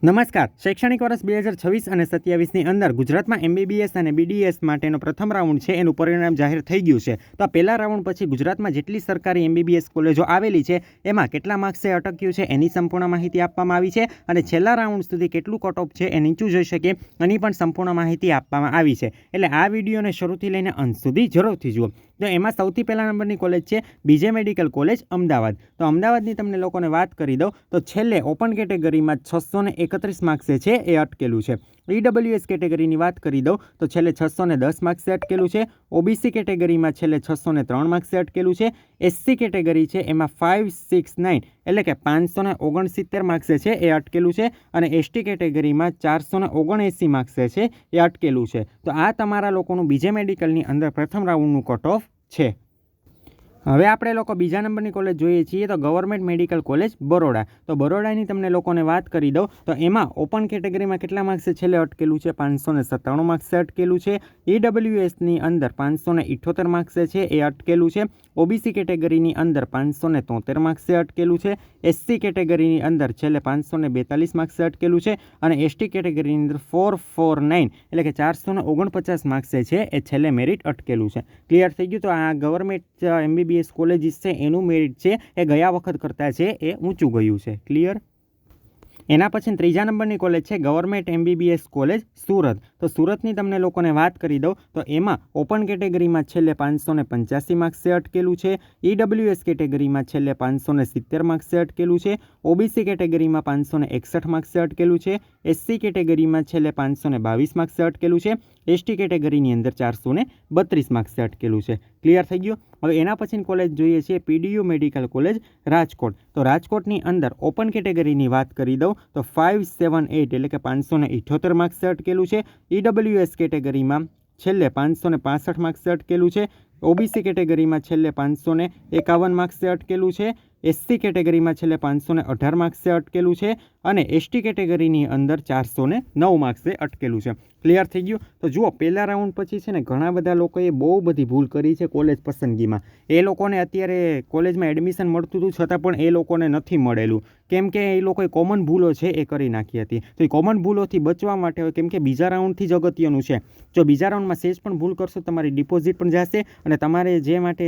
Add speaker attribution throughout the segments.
Speaker 1: નમસ્કાર. શૈક્ષણિક વર્ષ 2026 અને 27ની અંદર ગુજરાતમાં MBBS અને BDS માટેનો પ્રથમ રાઉન્ડ છે એનું પરિણામ જાહેર થઈ ગયું છે. તો આ પહેલા રાઉન્ડ પછી ગુજરાતમાં જેટલી સરકારી MBBS કોલેજો આવેલી છે એમાં કેટલા માર્ક્સે અટક્યું છે એની સંપૂર્ણ માહિતી આપવામાં આવી છે અને છેલ્લા રાઉન્ડ સુધી કેટલું કટ ઓફ છે એ નીચું જોઈ શકે એની પણ સંપૂર્ણ માહિતી આપવામાં આવી છે. એટલે આ વિડીયોને શરૂથી લઈને અંત સુધી જરૂરથી જુઓ. તો એમાં સૌથી પહેલા નંબરની કોલેજ છે BJ મેડિકલ કોલેજ અમદાવાદ. તો અમદાવાદની તમને લોકોને વાત કરી દઉં તો છેલ્લે ઓપન કેટેગરીમાં 631 માર્ક્સે છે એ અટકેલું છે. EWS કેટેગરીની વાત કરી દઉં તો છેલ્લે 610 માર્ક્સે અટકેલું છે. OBC કેટેગરીમાં છેલ્લે 603 માર્ક્સે અટકેલું છે. SC કેટેગરી છે એમાં 569 એટલે કે 569 માર્ક્સે છે એ અટકેલું છે અને ST કેટેગરીમાં 479 માર્ક્સે છે એ અટકેલું છે. તો આ તમારા લોકોનું BJ મેડિકલની અંદર પ્રથમ રાઉન્ડનું કટ ઓફ છે. હવે આપણે લોકો બીજા નંબરની કોલેજ જોઈએ છીએ તો ગવર્મેન્ટ મેડિકલ કોલેજ બરોડા. તો બરોડાની તમને લોકોને વાત કરી દઉં તો એમાં ઓપન કેટેગરીમાં કેટલા માર્ક્સે છેલ્લે અટકેલું છે 597 માર્ક્સે અટકેલું છે. EWSની અંદર 578 માર્ક્સે છે એ અટકેલું છે. OBC કેટેગરીની અંદર 573 માર્ક્સે અટકેલું છે. SC કેટેગરીની અંદર છેલ્લે 542 માર્ક્સે અટકેલું છે અને ST કેટેગરીની અંદર 449 એટલે કે 449 માર્ક્સે છે એ છેલ્લે મેરિટ અટકેલું છે. ક્લિયર થઈ ગયું? તો આ ગવર્મેન્ટ MBBS કોલેજીસ છે એનું મેરિટ છે એ ગયા વખત કરતાં છે એ ઊંચું ગયું છે. ક્લિયર? એના પછી ત્રીજા નંબરની કોલેજ છે ગવર્મેન્ટ MBBS કોલેજ સુરત. તો સુરતની તમને લોકોને વાત કરી દઉં તો એમાં ઓપન કેટેગરીમાં છેલ્લે 585 માર્ક્સે અટકેલું છે. EWS કેટેગરીમાં છેલ્લે 570 માર્ક્સે અટકેલું છે. OBC કેટેગરીમાં 561 માર્ક્સે અટકેલું છે. SC કેટેગરીમાં છેલ્લે 522 માર્ક્સે અટકેલું છે. ST કેટેગરીની અંદર 432 માર્ક્સે અટકેલું છે. ક્લિયર થઈ ગયું? હવે એના પછીની કોલેજ જોઈએ છીએ PDU મેડિકલ કોલેજ રાજકોટ. તો રાજકોટની અંદર ઓપન કેટેગરીની વાત કરી દઉં તો 578 એટલે કે 578 માર્ક્સે અટકેલું છે. EWS કેટેગરીમાં છેલ્લે 565 માર્ક્સે અટકેલું છે. OBC કેટેગરીમાં છેલ્લે 551 માર્ક્સે અટકેલું છે. SC કેટેગરીમાં છેલ્લે 518 માર્ક્સે અટકેલું છે અને ST કેટેગરીની અંદર 409 માર્ક્સે અટકેલું છે. ક્લિયર થઈ ગયું? તો જુઓ, પહેલા રાઉન્ડ પછી છે ને ઘણા બધા લોકોએ બહુ બધી ભૂલ કરી છે કોલેજ પસંદગીમાં. એ લોકોને અત્યારે કોલેજમાં એડમિશન મળતું હતું છતાં પણ એ લોકોને નથી મળેલું કેમ કે એ લોકોએ કોમન ભૂલો છે એ કરી નાખી હતી. તો એ કોમન ભૂલોથી બચવા માટે કેમ કે બીજા રાઉન્ડથી જ અગત્યનું છે. જો બીજા રાઉન્ડમાં સેજ પણ ભૂલ કરશો તમારી ડિપોઝિટ પણ જશે અને તમારે જે માટે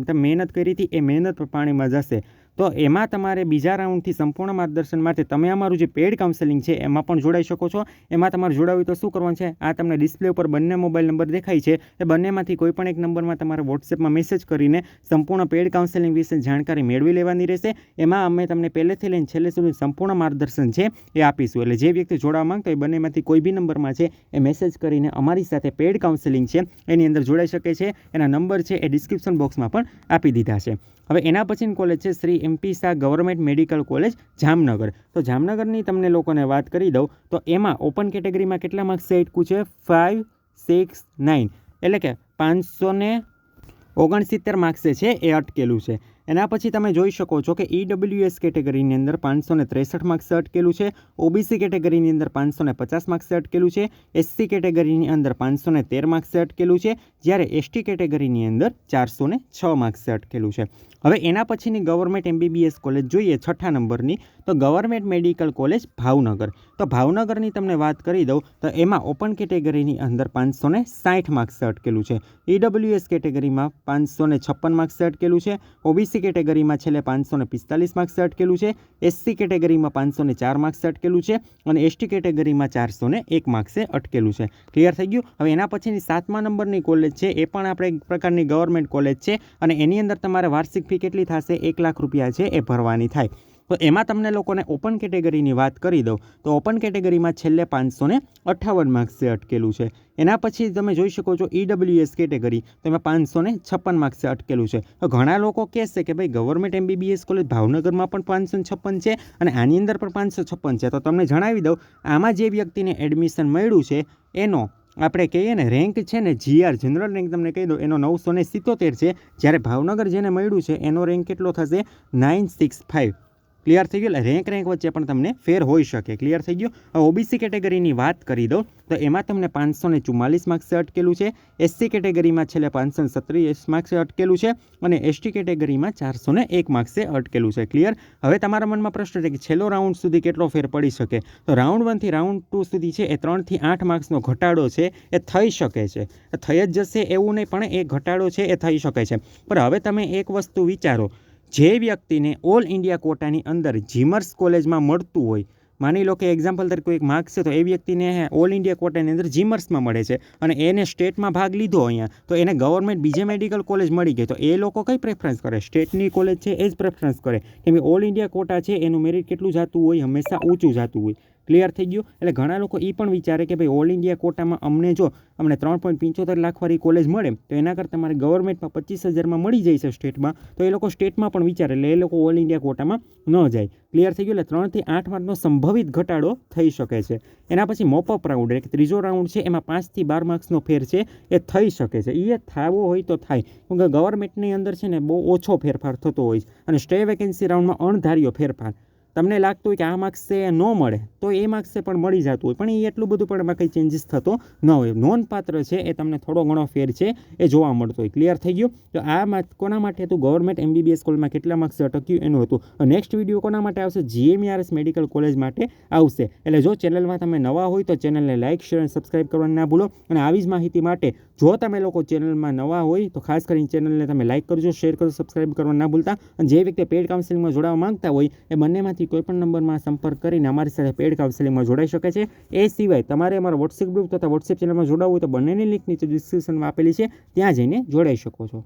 Speaker 1: તમે મહેનત કરી હતી એ મહેનત પાણીમાં જશે. તો એમાં તમારે બીજા રાઉન્ડથી સંપૂર્ણ માર્ગદર્શન માટે તમે અમારું જે પેઇડ કાઉન્સેલિંગ છે એમાં પણ જોડાઈ શકો છો. એમાં તમારે જોડાવું તો શું કરવાનું છે, આ તમને ડિસ્પ્લે ઉપર બંને મોબાઈલ નંબર દેખાય છે એ બંનેમાંથી કોઈ પણ એક નંબરમાં તમારે વોટ્સએપમાં મેસેજ કરીને સંપૂર્ણ પેઇડ કાઉન્સેલિંગ વિશે જાણકારી મેળવી લેવાની રહેશે. એમાં અમે તમને પહેલેથી લઈને છેલ્લે સુધી સંપૂર્ણ માર્ગદર્શન છે એ આપીશું. એટલે જે વ્યક્તિ જોડાવા માંગતો હોય બંનેમાંથી કોઈ બી નંબરમાં છે એ મેસેજ કરીને અમારી સાથે પેઇડ કાઉન્સેલિંગ છે એની અંદર જોડાઈ શકે છે. એના નંબર છે એ ડિસ્ક્રિપ્શન બોક્સમાં પણ આપી દીધા છે. હવે એના પછીની કોલેજ છે Shri MP Shah government medical college Jamnagar. તો જામનગરની તમને લોકોને વાત કરી દઉં તો એમાં ઓપન કેટેગરીમાં કેટલા માર્ક્સે અટક્યું છે 569 એટલે કે 569 માર્ક્સે છે એ અટકેલું છે. એના પછી તમે જોઈ શકો છો કે EWS કેટેગરીની અંદર 563 માર્ક્સે અટકેલું છે. OBC કેટેગરીની અંદર 550 માર્ક્સે અટકેલું છે. SC કેટેગરીની અંદર 513 માર્ક્સે અટકેલું છે. જ્યારે ST કેટેગરીની અંદર 406 માર્ક્સે અટકેલું છે. હવે એના પછીની ગવર્મેન્ટ MBBS કોલેજ જોઈએ છઠ્ઠા નંબરની તો ગવર્મેન્ટ મેડિકલ કોલેજ ભાવનગર. તો ભાવનગરની તમને વાત કરી દઉં તો એમાં ઓપન કેટેગરીની અંદર 560 માર્ક્સે અટકેલું છે. EWS કેટેગરીમાં 556 માર્ક્સે અટકેલું છે. OBC કેટેગરીમાં છેલ્લે 545 માર્ક્સે અટકેલું છે. SC કેટેગરીમાં 504 માર્ક્સે અટકેલું છે અને ST કેટેગરીમાં 401 માર્ક્સે અટકેલું છે. ક્લિયર થઈ ગયું? હવે એના પછીની 7મા નંબરની કોલેજ છે એ પણ આપણે એક પ્રકારની ગવર્મેન્ટ કોલેજ છે અને એની અંદર તમારે વાર્ષિક ફી કેટલી થશે 1 લાખ રૂપિયા છે એ ભરવાની થાય. તો એમાં તમને લોકોને ઓપન કેટેગરીની વાત કરી દઉં તો ઓપન કેટેગરીમાં છેલ્લે 558 માર્ક્સે અટકેલું છે. એના પછી તમે જોઈ શકો છો EWS કેટેગરી તો એમાં 556 માર્ક્સે અટકેલું છે. તો ઘણા લોકો કહેશે કે ભાઈ ગવર્મેન્ટ MBBS કોલેજ ભાવનગરમાં પણ 556 છે અને આની અંદર પણ 556 છે. તો તમને જણાવી દઉં આમાં જે વ્યક્તિને એડમિશન મળ્યું છે એનો આપણે કહીએ ને રેન્ક છે ને GR જનરલ રેન્ક તમને કહી દો એનો 977 છે. જ્યારે ભાવનગર જેને મળ્યું છે એનો રેન્ક કેટલો થશે 965. ક્લિયર થઈ ગયું. એટલે રેન્ક વચ્ચે પણ તમને ફેર હોઈ શકે. ક્લિયર થઈ ગયું. હવે ઓબીસી કેટેગરીની વાત કરી દઉં તો એમાં તમને 544 માર્ક્સે અટકેલું છે. એસસી કેટેગરીમાં છેલ્લે 537 માર્ક્સે અટકેલું છે અને એસટી કેટેગરીમાં 401 માર્ક્સે અટકેલું છે. ક્લિયર. હવે તમારા મનમાં પ્રશ્ન છે કે છેલ્લો રાઉન્ડ સુધી કેટલો ફેર પડી શકે? તો રાઉન્ડ 1 થી રાઉન્ડ 2 સુધી છે એ 3 થી 8 માર્ક્સનો ઘટાડો છે એ થઈ શકે છે. થઈ જ જશે એવું નહીં, પણ એ ઘટાડો છે એ થઈ શકે છે. પણ હવે તમે એક વસ્તુ વિચારો, જે વ્યક્તિને ઓલ ઇન્ડિયા કોટાની અંદર જીમર્સ કોલેજમાં મળતું હોય, માની લો કે એક્ઝામ્પલ તરીકે કોઈ માર્ક્સ છે તો એ વ્યક્તિને ઓલ ઇન્ડિયા કોટાની અંદર જીમર્સમાં મળે છે અને એને સ્ટેટમાં ભાગ લીધો અહીંયા, તો એને ગવર્મેન્ટ બીજે મેડિકલ કોલેજ મળી ગઈ, તો એ લોકો કઈ પ્રેફરન્સ કરે? સ્ટેટની કોલેજ છે એ જ પ્રેફરન્સ કરે, કેમ કે ઓલ ઇન્ડિયા કોટા છે એનું મેરિટ કેટલું જતું હોય? હંમેશા ઊંચું જતું હોય. ક્લિયર થઈ ગયું. એટલે ઘણા લોકો એ પણ વિચારે કે ભાઈ ઓલ ઇન્ડિયા કોટામાં અમને 3.75 લાખવાળી કોલેજ મળે તો એના કરતાં તમારે ગવર્મેન્ટમાં 25,000માં મળી જાય છે સ્ટેટમાં, તો એ લોકો સ્ટેટમાં પણ વિચારે, એટલે એ લોકો ઓલ ઇન્ડિયા કોટામાં ન જાય. ક્લિયર થઈ ગયું. એટલે 3 થી 8 માર્કનો સંભવિત ઘટાડો થઈ શકે છે. એના પછી મોપઅપ રાઉન્ડ, એટલે ત્રીજો રાઉન્ડ છે, એમાં 5 થી 12 માર્ક્સનો ફેર છે એ થઈ શકે છે. એ થવો હોય તો થાય, કેમકે ગવર્મેન્ટની અંદર છે ને બહુ ઓછો ફેરફાર થતો હોય છે અને સ્ટે વેકેન્સી રાઉન્ડમાં અણધાર્યો ફેરફાર. તમને લાગતું હોય કે આ માર્ક્સ છે ન મળે તો એ માર્ક્સે પણ મળી જતું હોય, પણ એ એટલું બધું પણ એમાં કંઈ ચેન્જીસ થતો ન હોય. નોંધપાત્ર છે એ તમને થોડો ઘણો ફેર છે એ જોવા મળતો હોય. ક્લિયર થઈ ગયું. તો આ કોના માટે હતું? ગવર્મેન્ટ એમબીબીએસ કોલેજમાં કેટલા માર્ક્સે અટક્યું એનું હતું. નેક્સ્ટ વિડીયો કોના માટે આવશે? જીએમઈઆરએસ મેડિકલ કોલેજ માટે આવશે. એટલે જો ચેનલમાં તમે નવા હોય તો ચેનલને લાઇક, શેર અને સબસ્ક્રાઈબ કરવાનું ના ભૂલો. અને આવી જ માહિતી માટે જો તમે લોકો ચેનલમાં નવા હોય તો ખાસ કરીને ચેનલને તમે લાઇક કરજો, શેર કરજો, સબસ્ક્રાઈબ કરવાનું ના ભૂલતા. અને જે વ્યક્તિ પેઇડ કાઉન્સેલિંગમાં જોડાવા માંગતા હોય એ બંનેમાંથી કોઈ પણ નંબરમાં સંપર્ક કરીને અમારી સાથે પેઇડ કાઉન્સેલિંગમાં જોડાઈ શકે છે. એ સિવાય તમારે અમારા વોટ્સએપ ગ્રુપ તથા વોટ્સએપ ચેનલમાં જોડાવવું હોય તો બંનેની લિંક નીચે ડિસ્ક્રિપ્શનમાં આપેલી છે, ત્યાં જઈને જોડાઈ શકો છો.